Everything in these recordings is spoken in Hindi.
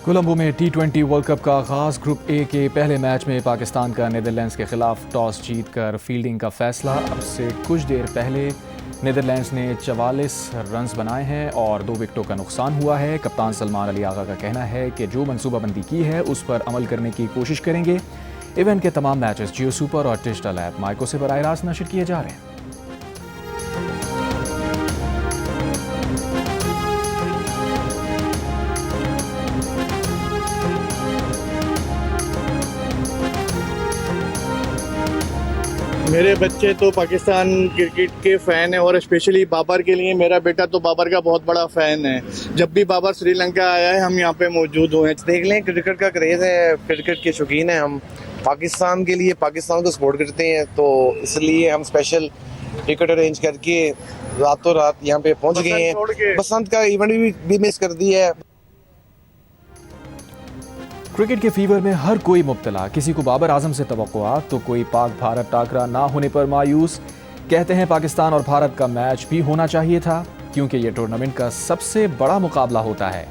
कोलंबो में टी20 वर्ल्ड कप का आगाज। ग्रुप ए के पहले मैच में पाकिस्तान का नीदरलैंड्स के खिलाफ टॉस जीतकर फील्डिंग का फैसला। अब से कुछ देर पहले नीदरलैंड्स ने 44 रन्स बनाए हैं और 2 विकेटों का नुकसान हुआ है। कप्तान सलमान अली आगा का कहना है कि जो मनसूबाबंदी की है उस पर अमल करने की कोशिश करेंगे। इवेंट के तमाम मैचेस जियो सुपर और डिजिटल ऐप माइको से बराह रास्त नशर किए जा रहे हैं। मेरे बच्चे तो पाकिस्तान क्रिकेट के फ़ैन हैं और स्पेशली बाबर के लिए मेरा बेटा तो बाबर का बहुत बड़ा फ़ैन है। जब भी बाबर श्रीलंका आया है हम यहाँ पे मौजूद हुए हैं। देख लें, क्रिकेट का क्रेज़ है, क्रिकेट के शौकीन हैं हम। पाकिस्तान के लिए पाकिस्तान को सपोर्ट करते हैं, तो इसलिए हम स्पेशल टिकट अरेंज करके रातों रात यहाँ पे पहुँच गए हैं। बसंत का इवेंट भी मिस कर दिया है। क्रिकेट के फीवर में हर कोई मुब्तला। किसी को बाबर आजम से तवक्कुआत तो कोई पाक भारत टाकरा ना होने पर मायूस। कहते हैं पाकिस्तान और भारत का मैच भी होना चाहिए था क्योंकि ये टूर्नामेंट का सबसे बड़ा मुकाबला होता है।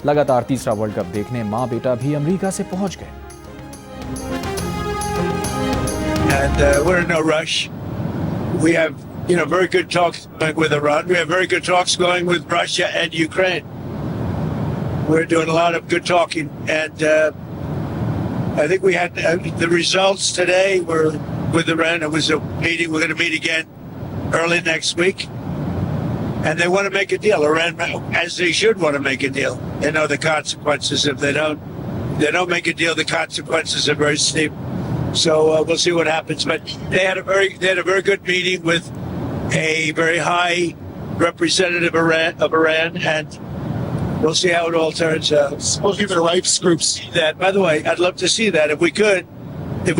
लगातार तीसरा वर्ल्ड कप देखने मां बेटा भी अमेरिका से पहुंच गए। And we're in no rush. We have, very good talks going with Iran. We have very good talks going with Russia and Ukraine. We're doing a lot of good talking, and I think we had the results today were with Iran. It was a meeting. We're going to meet again early next week, and they want to make a deal. Iran, as they should, want to make a deal. They know the consequences if they don't make a deal. The consequences are very steep. So we'll see what happens. But they had a very good meeting with a very high representative of Iran, and we'll see how it all turns out. Supposed to be the rights groups. That, by the way, I'd love to see that. If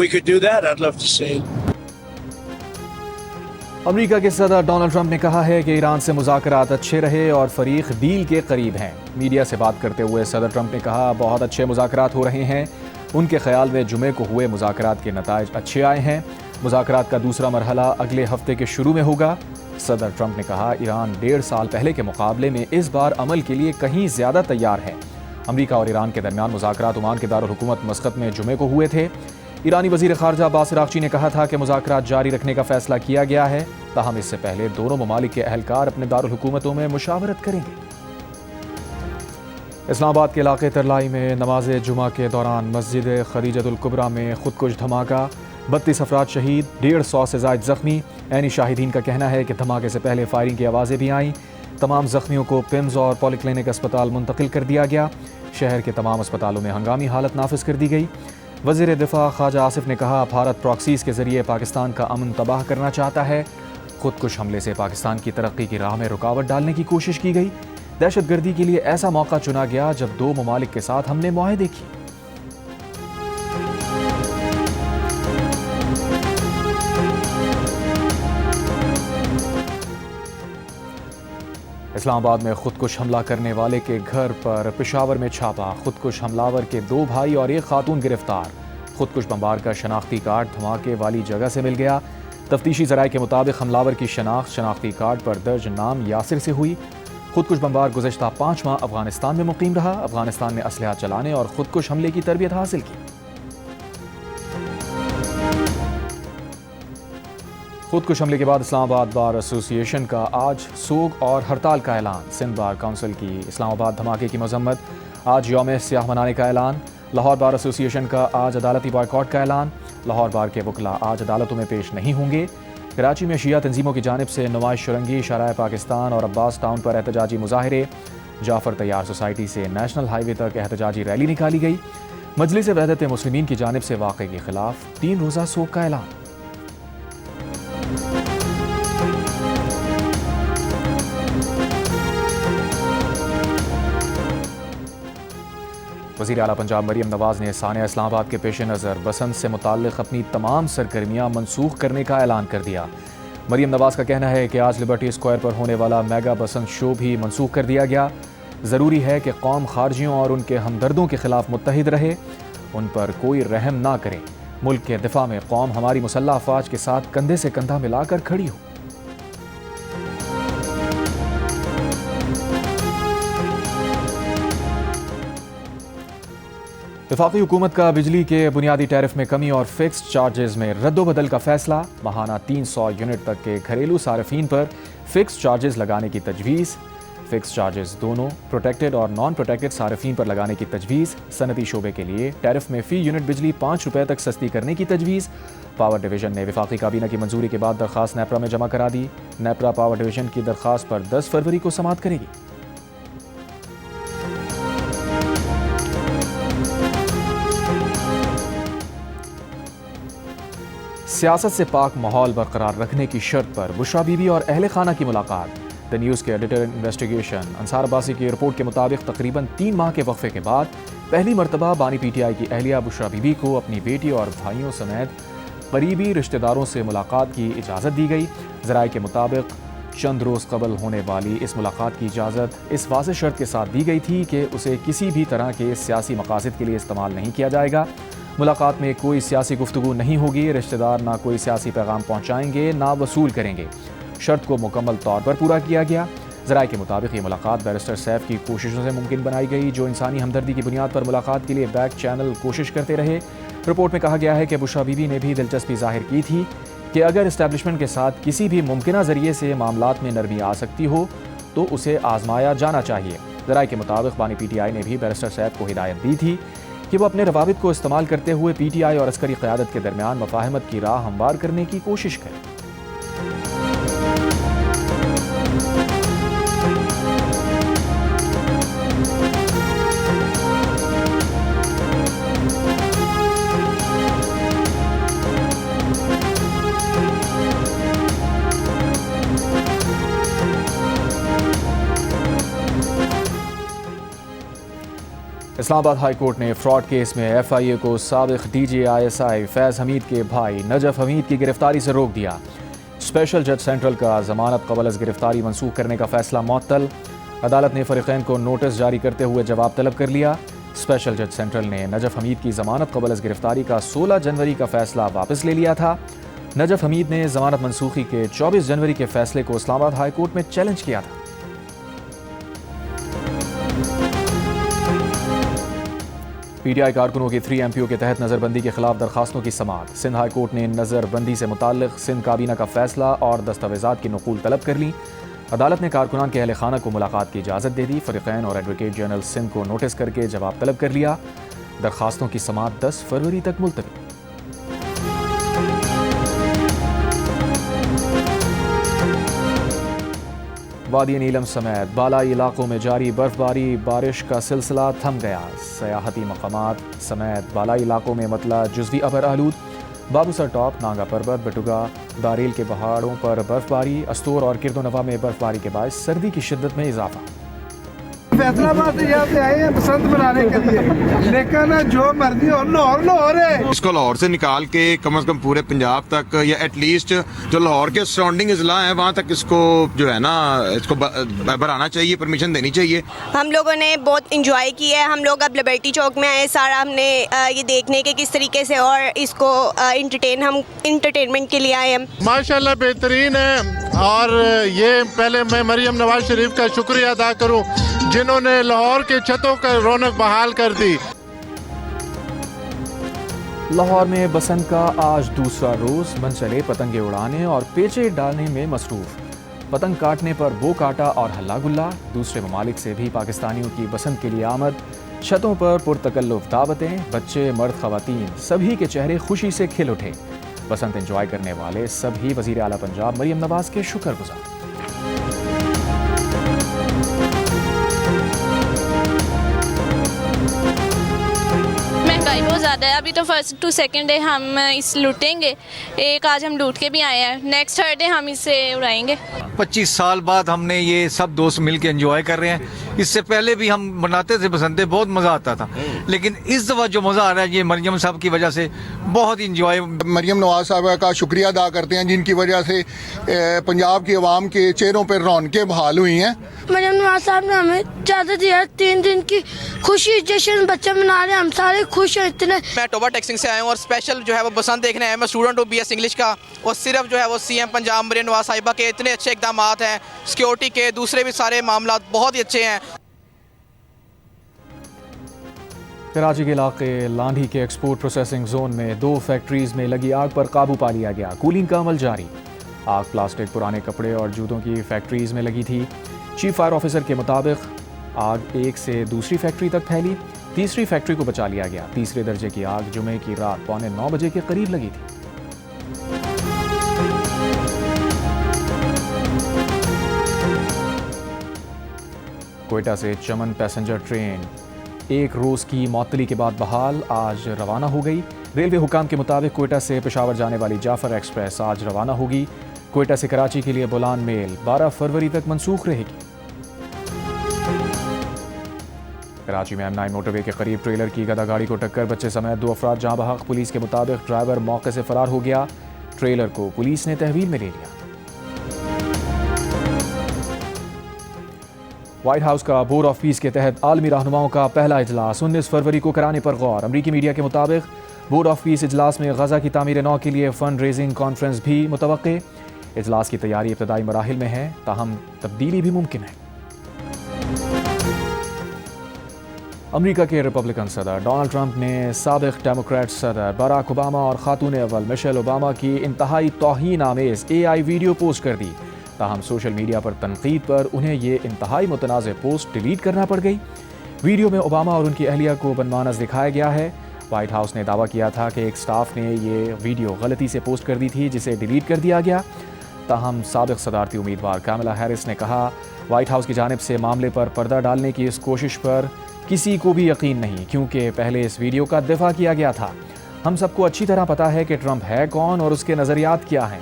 we could do that, I'd love to see it. America के सदर डोनाल्ड ट्रंप ने कहा है कि ईरान से मुज़ाकरात अच्छे रहे और फरीक डील के करीब हैं। मीडिया से बात करते हुए सदर ट्रंप ने कहा बहुत अच्छे मुज़ाकरात हो रहे हैं। उनके ख्याल में जुमे को हुए मुज़ाकरात के नताइज अच्छे आए हैं। मुज़ाकरात का दूसरा मरहला अगले हफ्ते के शुरू में होगा। सदर ट्रंप ने कहा ईरान 1.5 साल पहले के मुकाबले में इस बार अमल के लिए कहीं ज़्यादा तैयार है। अमेरिका और ईरान के दरमियान मुज़ाकरात ओमान के दारुल हुकूमत मस्कत में जुमे को हुए थे। ईरानी वज़ीर ख़ारजा अब्बास अराग़ची ने कहा था कि मुज़ाकरात जारी रखने का फ़ैसला किया गया है। ताहम इससे पहले दोनों ममालिक के अहलकार अपने दारुल हुकूमतों में मुशावरत करेंगे। इस्लामाबाद के इलाके तरलाई में नमाज जुमा के दौरान मस्जिद खदीजतुल कुबरा में खुदकुश धमाका, 32 अफराद शहीद, 150 से ज़ायद ज़ख्मी। ऐनी शाहिदीन का कहना है कि धमाके से पहले फायरिंग की आवाज़ें भी आईं। तमाम ज़ख्मियों को पिम्स और पॉलीक्लिनिक अस्पताल मुंतकिल कर दिया गया। शहर के तमाम अस्पतालों में हंगामी हालत नाफिज कर दी गई। वज़ीर दिफा ख्वाजा आसिफ ने कहा भारत प्रॉक्सीज़ के ज़रिए पाकिस्तान का अमन तबाह करना चाहता है। खुदकुश हमले से पाकिस्तान की तरक्की की राह में रुकावट डालने की कोशिश की गई। दहशतगर्दी के लिए ऐसा मौका चुना गया जब 2 ममालिक के साथ हमने मुआहदे किए। इस्लामाबाद में खुदकुश हमला करने वाले के घर पर पेशावर में छापा। खुदकुश हमलावर के 2 भाई और 1 खातून गिरफ्तार। खुदकुश बमबार का शनाख्ती कार्ड धमाके वाली जगह से मिल गया। तफ्तीशी ज़राए के मुताबिक हमलावर की शनाख्ती कार्ड पर दर्ज नाम यासिर से हुई। खुदकुश बमबार गुज़श्ता 5 माह अफगानिस्तान में मुकीम रहा। अफगानिस्तान में असलहा चलाने और खुदकुश हमले की तरबियत हासिल की। खुदकुश हमले के बाद इस्लामाबाद बार एसोसिएशन का आज सोग और हड़ताल का ऐलान। सिंध बार काउंसिल की इस्लामाबाद धमाके की मजम्मत। आज यौम सियाह मनाने का ऐलान। लाहौर बार एसोसिएशन का आज अदालती बॉयकॉट का ऐलान। लाहौर बार के वकला आज अदालतों में पेश नहीं होंगे। कराची में शिया तंजीमों की जानिब से नुमाइश शुरंगी, शराय पाकिस्तान और अब्बास टाउन पर एहतजाजी मुजाहिरे। जाफर तैयार सोसाइटी से नेशनल हाईवे तक एहतजाजी रैली निकाली गई। मजलिस वहदत मुस्लिमीन की जानिब से वाक़े के खिलाफ 3 रोज़ा सोग का ऐलान। वज़ीर आला पंजाब मरीम नवाज़ ने सानिया इस्लामाबाद के पेश नज़र बसंत से मुताल्लिक़ अपनी तमाम सरगर्मियाँ मनसूख करने का ऐलान कर दिया। मरीम नवाज़ का कहना है कि आज लिबर्टी स्क्वायर पर होने वाला मेगा बसंत शो भी मनसूख कर दिया गया। ज़रूरी है कि कौम खारजियों और उनके हमदर्दों के ख़िलाफ़ मुत्तहिद रहे, उन पर कोई रहम ना करे। मुल्क के दिफा में कौम हमारी मुसल्लह अफ़वाज के साथ कंधे से कंधा मिलाकर खड़ी हो। वफाकी हुकूमत का बिजली के बुनियादी टैरिफ में कमी और फिक्स्ड चार्जेस में रद्दोबदल का फैसला। माहाना 300 यूनिट तक के घरेलू सार्फिन पर फिक्स्ड चार्जेस लगाने की तजवीज़। फिक्स चार्जेस दोनों प्रोटेक्टेड और नॉन प्रोटेक्टेड सार्फिन पर लगाने की तजवीज़। सनती शोबे के लिए टैरिफ में फ़ी यूनिट बिजली 5 रुपये तक सस्ती करने की तजवीज़। पावर डिवीज़न ने वफाकी काबीना की मंजूरी के बाद दरख्वास्त नेपरा में जमा करा दी। नेपरा पावर डिवीज़न की दरख्वास्त पर 10 फरवरी को समाअत करेगी। सियासत से पाक माहौल बरकरार रखने की शर्त पर बुशरा बीबी और अहले खाना की मुलाकात। द न्यूज़ के एडिटर इन्वेस्टिगेशन अंसार अब्बासी की रिपोर्ट के मुताबिक तकरीबन 3 माह के वक्फे के बाद पहली मरतबा बानी PTI की अहलिया बुशरा बीबी को अपनी बेटी और भाइयों समेत करीबी रिश्तेदारों से मुलाकात की इजाज़त दी गई। ज़राए के मुताबिक चंद रोज़ कबल होने वाली इस मुलाकात की इजाज़त इस वाज़ेह शर्त के साथ दी गई थी कि उसे किसी भी तरह के सियासी मकासद के लिए इस्तेमाल नहीं किया जाएगा। मुलाकात में कोई सियासी गुफ्तगू नहीं होगी। रिश्तेदार ना कोई सियासी पैगाम पहुँचाएंगे ना वसूल करेंगे। शर्त को मुकम्मल तौर पर पूरा किया गया। ज़राए के मुताबिक ये मुलाकात बैरिस्टर सैफ की कोशिशों से मुमकिन बनाई गई, जो इंसानी हमदर्दी की बुनियाद पर मुलाकात के लिए बैक चैनल कोशिश करते रहे। रिपोर्ट में कहा गया है कि बुशरा बीबी ने भी दिलचस्पी जाहिर की थी कि अगर इस्टेब्लिशमेंट के साथ किसी भी मुमकिन ज़रिए से मामलात में नरमी आ सकती हो तो उसे आजमाया जाना चाहिए। ज़राए के मुताबिक बानी PTI ने भी बैरिस्टर सैफ को हिदायत दी थी कि वो अपने रवाबित को इस्तेमाल करते हुए PTI और अस्करी क़यादत के दरमियान मफाहमत की राह हमवार करने की कोशिश करें। इस्लामाबाद हाई कोर्ट ने फ्रॉड केस में FIA को साबिक DG ISI फैज़ हमीद के भाई नजफ हमीद की गिरफ्तारी से रोक दिया। स्पेशल जज सेंट्रल का जमानत कबल अज़ गिरफ्तारी मनसूख करने का फैसला मुअत्तल। अदालत ने फरीक़ैन को नोटिस जारी करते हुए जवाब तलब कर लिया। स्पेशल जज सेंट्रल ने नजफ हमीद की जमानत कबल अज़ गिरफ्तारी का 16 जनवरी का फैसला वापस ले लिया था। नजफ हमीद ने जमानत मनसूखी के 24 जनवरी के फैसले को इस्लामाबाद हाई कोर्ट में चैलेंज किया था। PTI कारकुनों की 3 MPO के तहत नज़रबंदी के खिलाफ दरखास्तों की समाअत। सिंध हाई कोर्ट ने नज़रबंदी से मुताल्लिक़ सिंध काबीना का फैसला और दस्तावेज़ात की नक़ूल तलब कर ली। अदालत ने कारकुनान के अहले खाना को मुलाकात की इजाज़त दे दी। फ़रीक़ैन और एडवोकेट जनरल सिंध को नोटिस करके जवाब तलब कर लिया। दरखास्तों की समाअत 10 फरवरी तक मुलतवी। वादी नीलम समेत बालाई इलाकों में जारी बर्फबारी, बारिश का सिलसिला थम गया। सयाहती मकामात समेत बालाई इलाकों में मतला जुज़वी अबर आलूद। बाबूसर टॉप, नांगा पर्वत, बटुगा, दारेल के पहाड़ों पर बर्फबारी। अस्तूर और किरदोनवा में बर्फबारी के बायस सर्दी की शिद्दत में इजाफा। फैसलाबाद यहाँ से आए हैं बसंत मनाने के लिए, लेकिन जो मर्जी हो लाहौर है। इसको लाहौर से निकाल के कम से कम पूरे पंजाब तक या एटलीस्ट जो लाहौर के सराउंडिंग अजला है वहाँ तक इसको जो है ना इसको बढ़ाना चाहिए, परमिशन देनी चाहिए। हम लोगों ने बहुत इंजॉय किया है। हम लोग अब लिबर्टी चौक में आए, सारा हमने ये देखने के किस तरीके से और इसको इंटरटेनमेंट के लिए आए हैं। माशाल्लाह बेहतरीन है। और ये पहले मैं मरियम नवाज शरीफ का शुक्रिया अदा करूं जिन्होंने लाहौर के छतों का रौनक बहाल कर दी। लाहौर में बसंत का आज दूसरा रोज, मनचले पतंगे उड़ाने और पेचे डालने में मसरूफ। पतंग काटने पर बो काटा और हल्ला गुल्ला। दूसरे ममालिक से भी पाकिस्तानियों की बसंत के लिए आमद। छतों पर पुरतकल्लुफ दावतें, बच्चे मर्द खवातीन सभी के चेहरे खुशी से खिल उठे। बसंत एंजॉय करने वाले सभी वज़ीर आला पंजाब मरियम नवाज के शुक्रगुजार। महंगाई बहुत ज़्यादा है। अभी तो फर्स्ट टू सेकंड डे हम इस लूटेंगे, एक आज हम लूट के भी आए हैं, नेक्स्ट थर्ड डे हम इसे उड़ाएंगे। 25 साल बाद हमने ये सब दोस्त मिल के एंजॉय कर रहे हैं। इससे पहले भी हम मनाते थे बसंते, बहुत मज़ा आता था, लेकिन इस दफ़ा जो मज़ा आ रहा है ये मरियम साहब की वजह से बहुत इंजॉय। मरियम नवाज साहब का शुक्रिया अदा करते हैं जिनकी वजह से पंजाब की आवाम के चेहरों पर रौनकें बहाल हुई हैं। मरियम नवाज साहब ने हमें ज़्यादा दिया, 3 दिन की खुशी जश्न बच्चे मना रहे हैं, हम सारे खुश हैं इतने। मैं टोबा टेक्सिंग से आया हूँ और स्पेशल जो है वो बसंत देखने आया। मैं स्टूडेंट हूँ BS इंग्लिश का, और सिर्फ जो है वो CM पंजाब मरियम नवाज साहिबा के इतने अच्छे इकदाम हैं, सिक्योरिटी के दूसरे भी सारे मामला बहुत ही अच्छे हैं। कराची के इलाके लांढी के एक्सपोर्ट प्रोसेसिंग जोन में 2 फैक्ट्रीज में लगी आग पर काबू पा लिया गया। कूलिंग का अमल जारी। आग प्लास्टिक, पुराने कपड़े और जूतों की फैक्ट्रीज में लगी थी। चीफ फायर ऑफिसर के मुताबिक आग एक से दूसरी फैक्ट्री तक फैली। तीसरी फैक्ट्री को बचा लिया गया। तीसरे दर्जे की आग जुमे की रात 8:45 बजे के करीब लगी थी। कोयटा से चमन पैसेंजर ट्रेन 1 रोज की मअतली के बाद बहाल, आज रवाना हो गई। रेलवे हुकाम के मुताबिक कोयटा से पेशावर जाने वाली जाफर एक्सप्रेस आज रवाना होगी। कोयटा से कराची के लिए बुलान मेल 12 फरवरी तक मनसूख रहेगी। कराची में M9 मोटरवे के करीब ट्रेलर की गदा गाड़ी को टक्कर, बच्चे समेत 2 अफराद जाँ बहक। पुलिस के मुताबिक ड्राइवर मौके से फरार हो गया। ट्रेलर को पुलिस ने तहवील में ले लिया। व्हाइट हाउस का बोर्ड ऑफ पीस के तहत आलमी रहनुमाओं का पहला इजलास 19 फरवरी को कराने पर गौर। अमरीकी मीडिया के मुताबिक बोर्ड ऑफ पीस इजलास में गजा की तामीर नौ के लिए फंड रेजिंग कॉन्फ्रेंस भी मुतवक्के। इजलास की तैयारी इब्तदाई मराहिल में है, ताहम तब्दीली भी मुमकिन है। अमरीका के रिपब्लिकन सदर डोनाल्ड ट्रंप ने साबिक डेमोक्रेट सदर बराक ओबामा और खातून अव्वल मिशेल ओबामा की इंतहाई तौहीन आमेज AI वीडियो पोस्ट कर दी। ताहम सोशल मीडिया पर तनकीद पर उन्हें ये इंतहाई मुतनाज़ पोस्ट डिलीट करना पड़ गई। वीडियो में ओबामा और उनकी अहलिया को बनमानस दिखाया गया है। व्हाइट हाउस ने दावा किया था कि एक स्टाफ ने ये वीडियो गलती से पोस्ट कर दी थी, जिसे डिलीट कर दिया गया। ताहम साबिक सदारती उम्मीदवार कामला हैरिस ने कहा, व्हाइट हाउस की जानिब से मामले पर पर्दा डालने की इस कोशिश पर किसी को भी यकीन नहीं, क्योंकि पहले इस वीडियो का दिफा किया गया था। हम सबको अच्छी तरह पता है कि ट्रंप है कौन और उसके नज़रियात क्या हैं।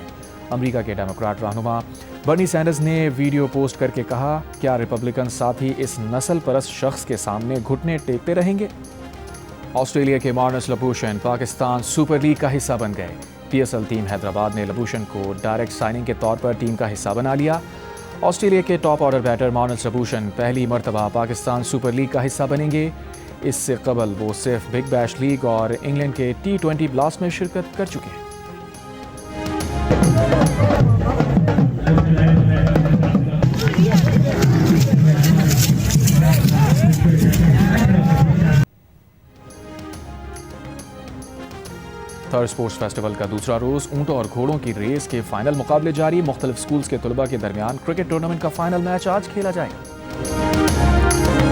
अमरीका के डेमोक्रेट रहनुमा बर्नी सैंडर्स ने वीडियो पोस्ट करके कहा, क्या रिपब्लिकन साथी इस नस्ल परस्त शख्स के सामने घुटने टेकते रहेंगे? ऑस्ट्रेलिया के मार्नस लबूशन पाकिस्तान सुपर लीग का हिस्सा बन गए। PSL टीम हैदराबाद ने लबूशन को डायरेक्ट साइनिंग के तौर पर टीम का हिस्सा बना लिया। ऑस्ट्रेलिया के टॉप ऑर्डर बैटर मार्नस लबूशन पहली मरतबा पाकिस्तान सुपर लीग का हिस्सा बनेंगे। इससे कबल वो सिर्फ बिग बैश लीग और इंग्लैंड के T20 ब्लास्ट में शिरकत कर चुके हैं। थर्ड स्पोर्ट्स फेस्टिवल का दूसरा रोज ऊंट और घोड़ों की रेस के फाइनल मुकाबले जारी। मुख्तलिफ स्कूल्स के तुलबा के दरमियान क्रिकेट टूर्नामेंट का फाइनल मैच आज खेला जाएगा।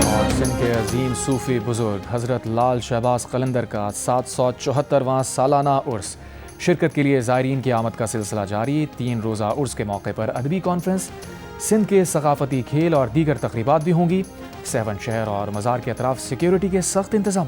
और सिंध के अजीम सूफी बुजुर्ग हजरत लाल शहबाज कलंदर का 774वां सालाना उर्स। शिरकत के लिए ज़ायरीन की आमद का सिलसिला जारी। 3 रोज़ा उर्स के मौके पर अदबी कॉन्फ्रेंस, सिंध के सकाफती खेल और दीगर तकरीबात भी होंगी। 7 शहर और मज़ार के अतराफ सिक्योरिटी के सख्त इंतजाम।